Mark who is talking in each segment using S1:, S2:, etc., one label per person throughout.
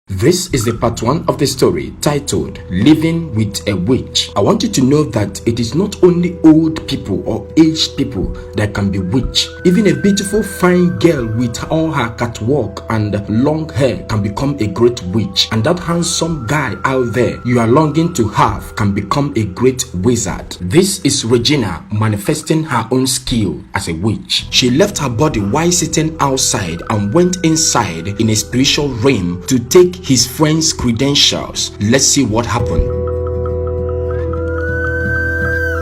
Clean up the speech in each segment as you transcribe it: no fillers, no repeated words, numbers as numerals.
S1: This is the part 1 of the story titled Living with a Witch. I want you to know that it is not only old people or aged people that can be witch. Even a beautiful fine girl with all her catwalk and long hair can become a great witch. And that handsome guy out there you are longing to have can become a great wizard. This is Regina manifesting her own skill as a witch. She left her body while sitting outside and went inside in a spiritual realm to take his friend's credentials. Let's see what happened.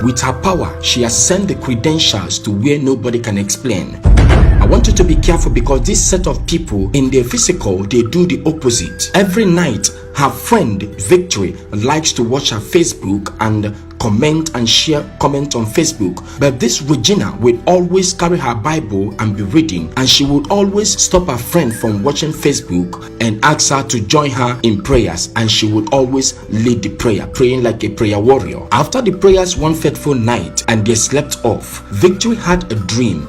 S1: With her power, she has sent the credentials to where nobody can explain. I want you to be careful because this set of people in their physical, they do the opposite. Every night, her friend Victory likes to watch her Facebook and comment and share comment on Facebook, but this Regina will always carry her Bible and be reading, and she would always stop her friend from watching Facebook and ask her to join her in prayers, and she would always lead the prayer, praying like a prayer warrior. After the prayers one fateful night and they slept off, Victory had a dream.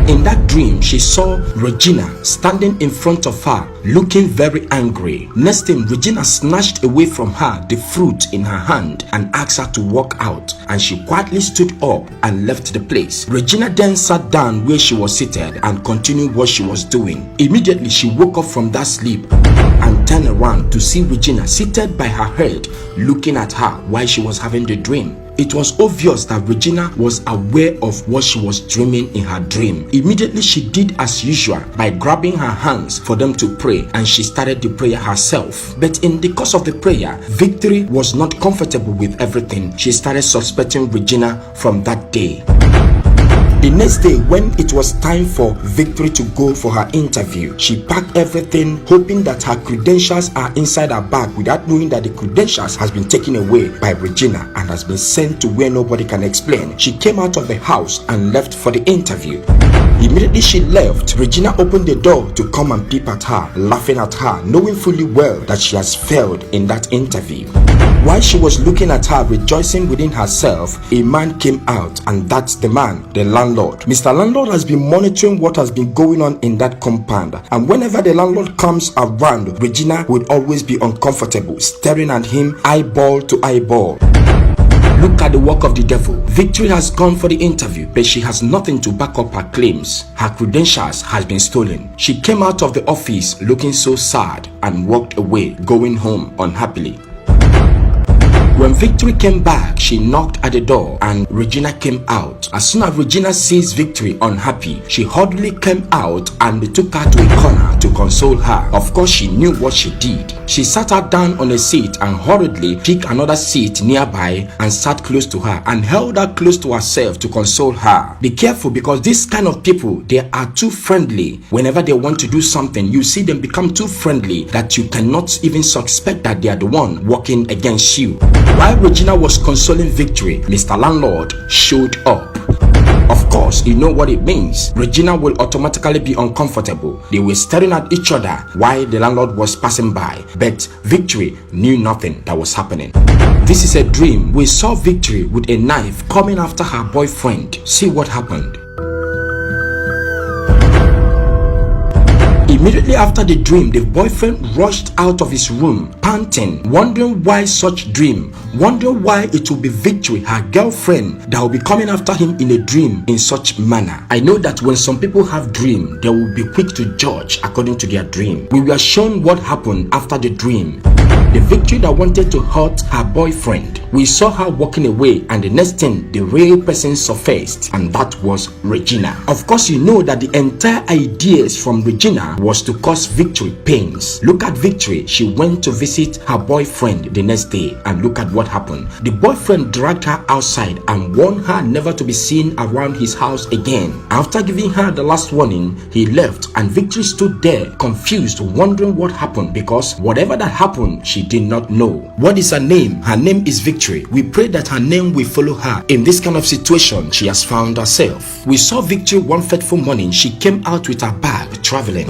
S1: In that dream, she saw Regina standing in front of her, looking very angry. Next thing, Regina snatched away from her the fruit in her hand and asked her to walk out, and she quietly stood up and left the place. Regina then sat down where she was seated and continued what she was doing. Immediately, she woke up from that sleep and turned around to see Regina seated by her head, looking at her while she was having the dream. It was obvious that Regina was aware of what she was dreaming in her dream. Immediately, she did as usual by grabbing her hands for them to pray, and she started the prayer herself. But in the course of the prayer, Victory was not comfortable with everything. She started suspecting Regina from that day. The next day, when it was time for Victory to go for her interview, she packed everything, hoping that her credentials are inside her bag, without knowing that the credentials has been taken away by Regina and has been sent to where nobody can explain. She came out of the house and left for the interview. Immediately she left, Regina opened the door to come and peep at her, laughing at her, knowing fully well that she has failed in that interview. While she was looking at her, rejoicing within herself, a man came out, and that's the man, the landlord. Mr. Landlord has been monitoring what has been going on in that compound, and whenever the landlord comes around, Regina would always be uncomfortable, staring at him eyeball to eyeball. Look at the work of the devil. Victory has gone for the interview, but she has nothing to back up her claims. Her credentials has been stolen. She came out of the office looking so sad and walked away, going home unhappily. When Victory came back, she knocked at the door and Regina came out. As soon as Regina sees Victory unhappy, she hurriedly came out and took her to a corner to console her. Of course, she knew what she did. She sat her down on a seat and hurriedly picked another seat nearby and sat close to her and held her close to herself to console her. Be careful, because this kind of people, they are too friendly. Whenever they want to do something, you see them become too friendly that you cannot even suspect that they are the one working against you. While Regina was consoling Victory, Mr. Landlord showed up. Of course, you know what it means. Regina will automatically be uncomfortable. They were staring at each other while the landlord was passing by, but Victory knew nothing that was happening. This is a dream. We saw Victory with a knife coming after her boyfriend. See what happened. Immediately after the dream, the boyfriend rushed out of his room, panting, wondering why such dream, wondering why it will be Victory, her girlfriend, that will be coming after him in a dream in such manner. I know that when some people have dream, they will be quick to judge according to their dream. We were shown what happened after the dream. The Victory that wanted to hurt her boyfriend, we saw her walking away, and the next thing, the real person surfaced, and that was Regina. Of course, you know that the entire ideas from Regina was to cause Victory pains. Look at Victory. She went to visit her boyfriend the next day, and look at what happened. The boyfriend dragged her outside and warned her never to be seen around his house again. After giving her the last warning, he left, and Victory stood there confused, wondering what happened, because whatever that happened, she did not know. What is her name? Her name is Victory. We pray that her name will follow her in this kind of situation she has found herself. We saw Victory one fateful morning. She came out with her bag traveling.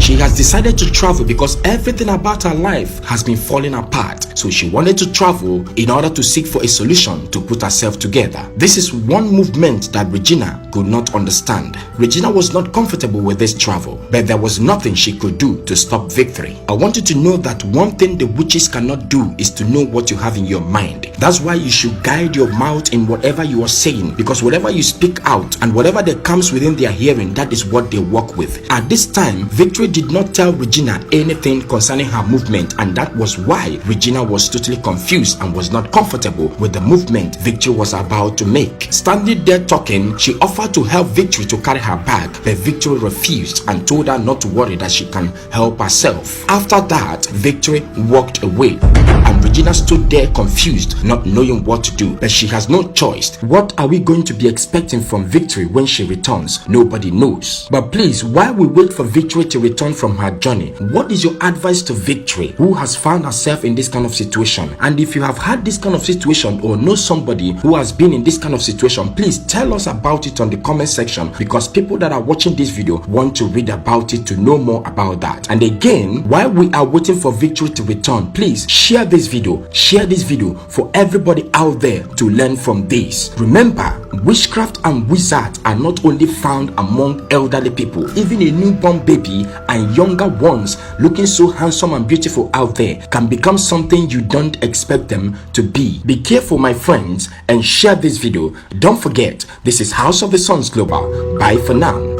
S1: She has decided to travel because everything about her life has been falling apart. So she wanted to travel in order to seek for a solution to put herself together. This is one movement that Regina could not understand. Regina was not comfortable with this travel, but there was nothing she could do to stop Victory. I want you to know that one thing the witches cannot do is to know what you have in your mind. That's why you should guide your mouth in whatever you are saying, because whatever you speak out and whatever that comes within their hearing, that is what they work with. At this time, Victory did not tell Regina anything concerning her movement, and that was why Regina was totally confused and was not comfortable with the movement Victory was about to make. Standing there talking, she offered to help Victory to carry her bag, but Victory refused and told her not to worry, that she can help herself. After that, Victory walked away, and Regina stood there confused, not knowing what to do, but she has no choice. What are we going to be expecting from Victory when she returns? Nobody knows. But please, while we wait for Victory to return from her journey, what is your advice to Victory, who has found herself in this kind of situation? And if you have had this kind of situation or know somebody who has been in this kind of situation, please tell us about it on the comment section, because people that are watching this video want to read about it to know more about that. And again, while we are waiting for Victory to return, please share this video for everybody out there to learn from this. Remember, witchcraft and wizards are not only found among elderly people. Even a newborn baby and younger ones looking so handsome and beautiful out there can become something you don't expect them to be. Be careful, my friends, and share this video. Don't forget, this is House of the Suns Global. Bye for now.